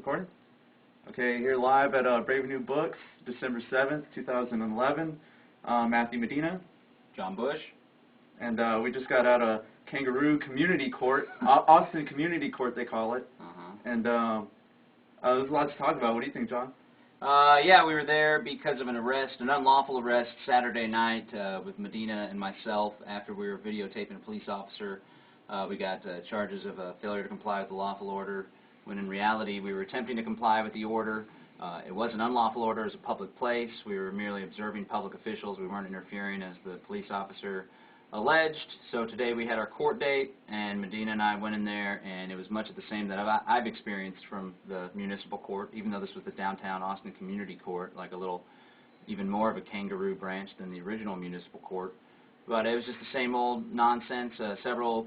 Recording? Okay, here live at Brave New Books, December 7th, 2011. Matthew Medina. John Bush. And we just got out of Kangaroo Community Court, Austin Community Court they call it. And there's a lot to talk about. What do you think, John? Yeah, we were there because of an arrest, an unlawful arrest Saturday night with Medina and myself after we were videotaping a police officer. We got charges of failure to comply with the lawful order, when in reality we were attempting to comply with the order. It was an unlawful order. It was a public place. We were merely observing public officials. We weren't interfering as the police officer alleged. So today we had our court date, and Medina and I went in there, and it was much of the same that I've experienced from the municipal court, even though this was the downtown Austin Community Court, like a little, even more of a kangaroo branch than the original municipal court. But it was just the same old nonsense. Several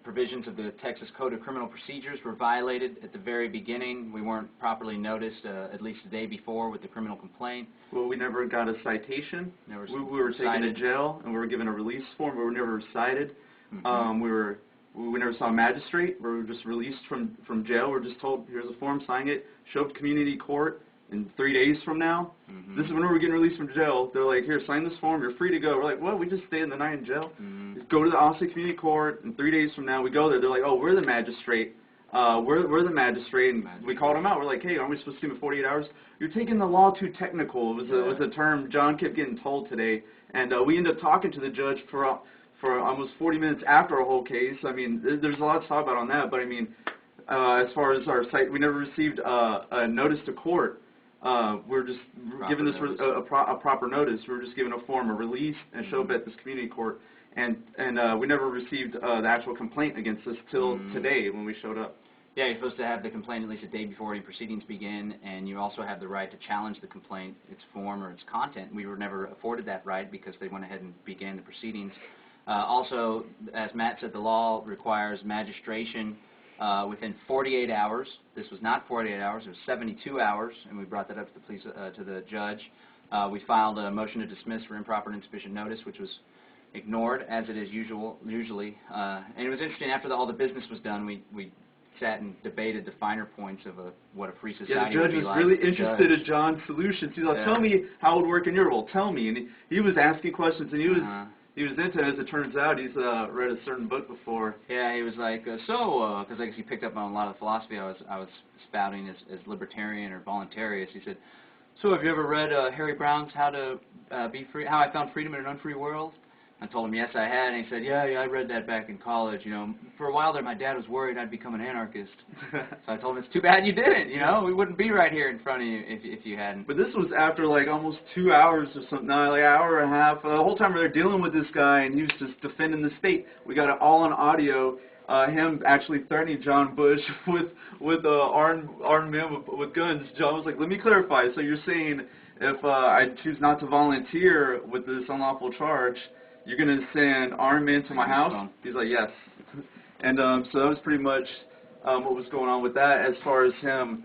provisions of the Texas Code of Criminal Procedures were violated at the very beginning. We weren't properly noticed at least the day before with the criminal complaint. Well, we never got a citation. We were taken cited. to jail, and we were given a release form. We were never cited. We never saw a magistrate. We were just released from jail. We were just told, here's a form, sign it, show up to community court in 3 days from now. This is when we were getting released from jail. They're like, here, sign this form, you're free to go. We're like, what? We just stayed the night in jail? Just go to the Austin Community Court, and 3 days from now we go there. They're like, oh, we're the magistrate. We're the magistrate, and we called them out. We're like, hey, aren't we supposed to give them 48 hours? You're taking the law too technical. It was a term John kept getting told today. And we ended up talking to the judge for almost 40 minutes after our whole case. I mean, there's a lot to talk about on that, but I mean, as far as our site, we never received a notice to court. We're just given this a proper notice. We were just given a form, a release, and show up at this community court. And we never received the actual complaint against us till today when we showed up. Yeah, you're supposed to have the complaint at least a day before any proceedings begin, and you also have the right to challenge the complaint, its form or its content. We were never afforded that right because they went ahead and began the proceedings. Also, as Matt said, the law requires magistration within 48 hours. This was not 48 hours, it was 72 hours, and we brought that up to the police, to the judge. We filed a motion to dismiss for improper and insufficient notice, which was ignored, as it is usually. And it was interesting, after all the business was done, we sat and debated the finer points of what a free society would be like. Yeah, the judge was really interested in John's solutions. He's like, tell me how it would work in your role, tell me. And he was asking questions, and he was into it. As it turns out, he's read a certain book before. Yeah, he was like, because I guess he picked up on a lot of the philosophy I was spouting as libertarian or voluntariist. He said, so have you ever read Harry Brown's How I Found Freedom in an Unfree World? I told him, yes, I had, and he said, yeah, I read that back in college. You know, for a while there, my dad was worried I'd become an anarchist. So I told him, it's too bad you didn't, you know? We wouldn't be right here in front of you if you hadn't. But this was after, like, almost 2 hours or something, like an hour and a half. The whole time we were dealing with this guy, and he was just defending the state. We got it all on audio, him actually threatening John Bush with armed men with guns. John was like, let me clarify. So you're saying if I choose not to volunteer with this unlawful charge, you're going to send armed men to my house? He's like, yes. And so that was pretty much what was going on with that. As far as him,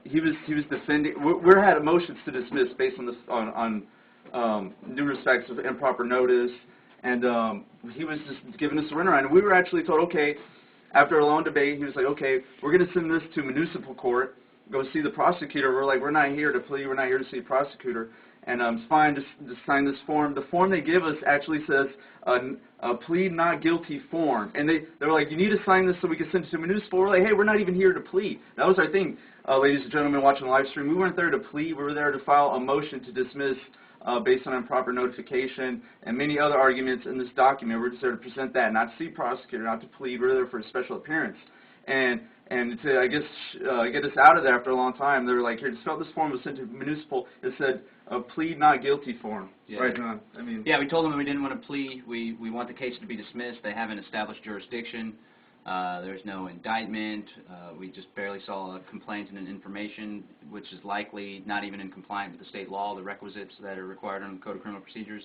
he was defending. We had motions to dismiss based on this on numerous facts of improper notice, and he was just giving us a runaround. And we were actually told, okay, after a long debate, he was like, okay, we're going to send this to municipal court. Go see the prosecutor. We're like, we're not here to plead. We're not here to see a prosecutor. And it's fine, just sign this form. The form they give us actually says a plead not guilty form. And they were like, you need to sign this so we can send it to municipal. We're like, hey, we're not even here to plead. That was our thing, ladies and gentlemen watching the live stream. We weren't there to plead. We were there to file a motion to dismiss based on improper notification and many other arguments in this document. We're just there to present that, not to see prosecutor, not to plead. We're there for a special appearance. And to, I guess, get us out of there after a long time, they were like, here, just fill out this form. It was sent to municipal. It said, a plead not guilty form. Yeah. Right, John? I mean, yeah, we told them we didn't want to plead. We want the case to be dismissed. They haven't established jurisdiction. There's no indictment. We just barely saw a complaint and an information, which is likely not even in compliance with the state law, the requisites that are required under the Code of Criminal Procedures.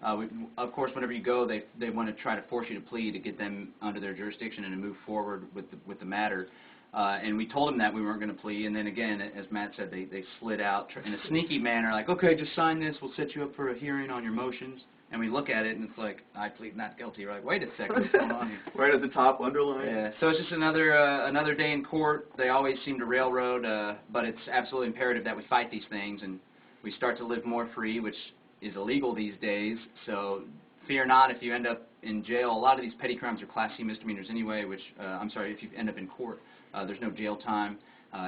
Of course, whenever you go, they want to try to force you to plead to get them under their jurisdiction and to move forward with the matter. And we told them that we weren't going to plead, and then again, as Matt said, they slid out in a sneaky manner, like, okay, just sign this, we'll set you up for a hearing on your motions. and we look at it, and it's like, I plead not guilty. We're like, wait a second, what's going on here? Right at the top, underline. Yeah, so it's just another day in court. They always seem to railroad, but it's absolutely imperative that we fight these things, and we start to live more free, which is illegal these days. So fear not if you end up in jail. A lot of these petty crimes are Class C misdemeanors anyway, which, if you end up in court, there's no jail time.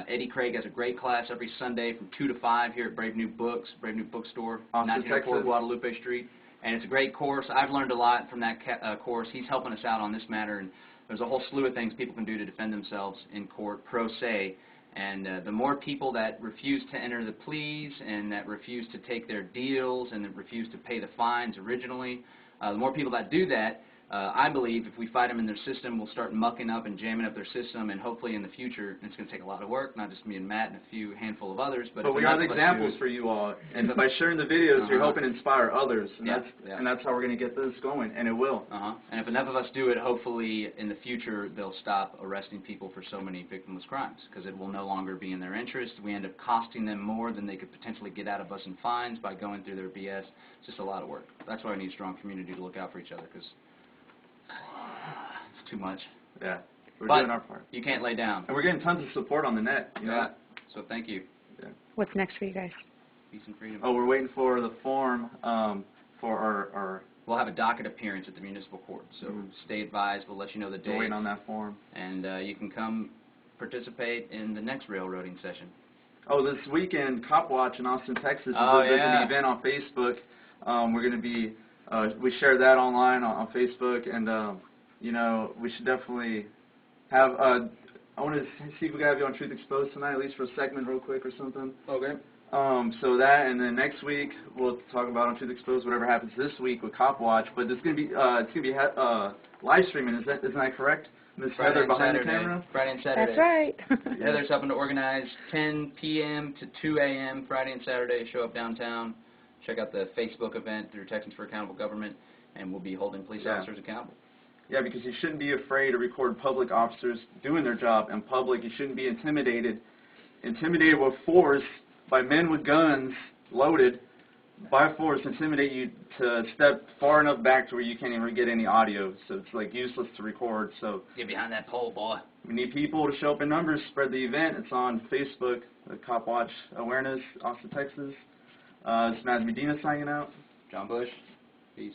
Eddie Craig has a great class every Sunday from 2 to 5 here at Brave New Bookstore, 1904 Guadalupe Street. And it's a great course. I've learned a lot from that course. He's helping us out on this matter, and there's a whole slew of things people can do to defend themselves in court pro se. And the more people that refuse to enter the pleas and that refuse to take their deals and that refuse to pay the fines originally, the more people that do that, I believe if we fight them in their system, we'll start mucking up and jamming up their system, and hopefully in the future, and it's going to take a lot of work, not just me and Matt and a handful of others. But we are the examples for you all, and by sharing the videos, you're helping inspire others, and that's how we're going to get this going, and it will. And if enough of us do it, hopefully in the future they'll stop arresting people for so many victimless crimes, because it will no longer be in their interest. We end up costing them more than they could potentially get out of us in fines by going through their BS. It's just a lot of work. That's why we need a strong community to look out for each other, because it's too much. Yeah, we're but doing our part. You can't lay down. And we're getting tons of support on the net. You know? So thank you. Yeah. What's next for you guys? Peace and freedom. Oh, we're waiting for the form for our... We'll have a docket appearance at the municipal court, so stay advised. We'll let you know the date. We're waiting on that form. And you can come participate in the next railroading session. Oh, this weekend, Cop Watch in Austin, Texas. There's an event on Facebook. We're going to be... we shared that online on Facebook, and you know, we should definitely have. I want to see if we can have you on Truth Exposed tonight, at least for a segment, real quick or something. Okay. So that, and then next week we'll talk about on Truth Exposed whatever happens this week with Cop Watch. But it's gonna be live streaming. Isn't that correct, Miss Heather behind the camera? Friday and Saturday. That's right. Heather's helping to organize 10 p.m. to 2 a.m. Friday and Saturday. Show up downtown. Check out the Facebook event through Texans for Accountable Government, and we'll be holding police officers accountable. Yeah, because you shouldn't be afraid to record public officers doing their job in public. You shouldn't be intimidated with force by men with guns loaded by force, intimidate you to step far enough back to where you can't even get any audio. So it's like useless to record. So get behind that pole, boy. We need people to show up in numbers, spread the event. It's on Facebook, the Cop Watch Awareness, Austin, Texas. It's Medina signing out. John Bush. Peace.